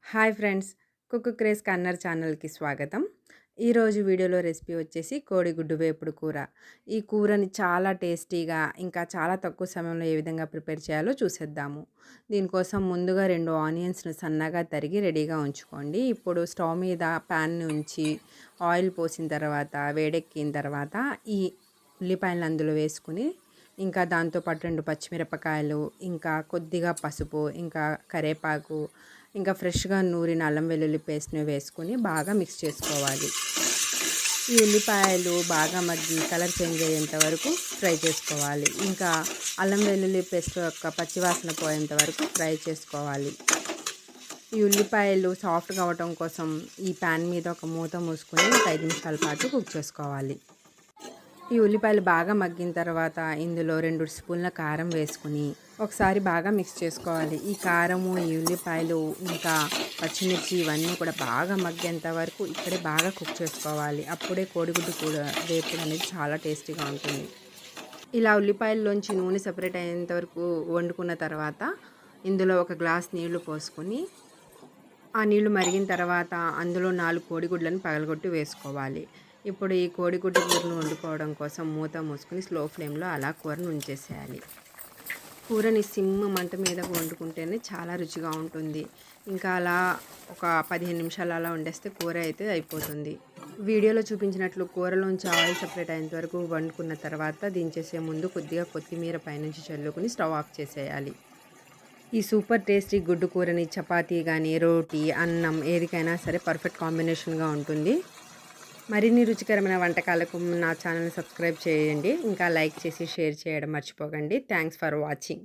Hi friends, cook craze కన్నర్ ఛానల్కి స్వాగతం. ఈరోజు వీడియోలో రెసిపీ వచ్చేసి కోడిగుడ్డు వేపుడు కూర. ఈ కూరని చాలా టేస్టీగా ఇంకా చాలా తక్కువ సమయంలో ఏ విధంగా ప్రిపేర్ చేయాలో చూసేద్దాము. దీనికోసం ముందుగా 2 ఆనియన్స్ను సన్నగా తరిగి రెడీగా ఉంచుకోండి. ఇప్పుడు స్టవ్ మీద ప్యాన్ ఉంచి ఆయిల్ పోసిన తర్వాత వేడెక్కిన తర్వాత ఈ ఉల్లిపాయలను అందులో వేసుకుని ఇంకా దాంతోపాటు 2 పచ్చిమిరపకాయలు, ఇంకా కొద్దిగా పసుపు, ఇంకా కరివేపాకు, ఇంకా ఫ్రెష్‌గా నూరిన అల్లం వెల్లుల్లి పేస్ట్‌ని వేసుకొని బాగా మిక్స్ చేసుకోవాలి. ఈ ఉల్లిపాయలు బాగా మగ్గి కలర్ చేంజ్ అయ్యేంత వరకు ఫ్రై చేసుకోవాలి. ఇంకా అల్లం వెల్లుల్లి పేస్ట్ యొక్క పచ్చివాసన పోయేంత వరకు ఫ్రై చేసుకోవాలి. ఈ ఉల్లిపాయలు సాఫ్ట్‌గా అవ్వటం కోసం ఈ ప్యాన్ మీద ఒక మూత మూసుకొని ఒక 5 నిమిషాల పాటు కుక్ చేసుకోవాలి. ఈ ఉల్లిపాయలు బాగా మగ్గిన తర్వాత ఇందులో 2 స్పూన్ల కారం వేసుకుని ఒకసారి బాగా మిక్స్ చేసుకోవాలి. ఈ కారము, ఈ ఉల్లిపాయలు, ఇంకా పచ్చిమిర్చి ఇవన్నీ కూడా బాగా మగ్గేంత వరకు ఇక్కడే బాగా కుక్ చేసుకోవాలి. అప్పుడే కోడిగుడ్డు కూడా వేపుడు అనేది చాలా టేస్టీగా ఉంటుంది. ఇలా ఉల్లిపాయల్లోంచి నూనె సెపరేట్ అయ్యేంత వరకు వండుకున్న తర్వాత ఇందులో ఒక గ్లాస్ నీళ్లు పోసుకొని ఆ నీళ్లు మరిగిన తర్వాత అందులో 4 కోడిగుడ్లను పగలగొట్టి వేసుకోవాలి. ఇప్పుడు ఈ కోడిగుడ్డు కూరను వండుకోవడం కోసం మూత మూసుకొని స్లో ఫ్లేమ్లో అలా కూరను ఉంచేసేయాలి. కూరని సిమ్ మంట మీద వండుకుంటేనే చాలా రుచిగా ఉంటుంది. ఇంకా అలా ఒక 15 నిమిషాలు అలా వండేస్తే కూర అయితే అయిపోతుంది. వీడియోలో చూపించినట్లు కూరలోంచి ఆయిల్ సెపరేట్ అయ్యేంత వరకు వండుకున్న తర్వాత దించేసే ముందు కొద్దిగా కొత్తిమీర పైనుంచి చల్లుకుని స్టవ్ ఆఫ్ చేసేయాలి. ఈ సూపర్ టేస్టీ గుడ్డు కూరని చపాతీ కానీ, రోటీ, అన్నం ఏదికైనా సరే పర్ఫెక్ట్ కాంబినేషన్గా ఉంటుంది. మరిన్ని రుచికరమైన వంటకాలకు నా ఛానల్ని సబ్స్క్రైబ్ చేయండి. ఇంకా లైక్ చేసి షేర్ చేయడం మర్చిపోకండి. Thanks for watching.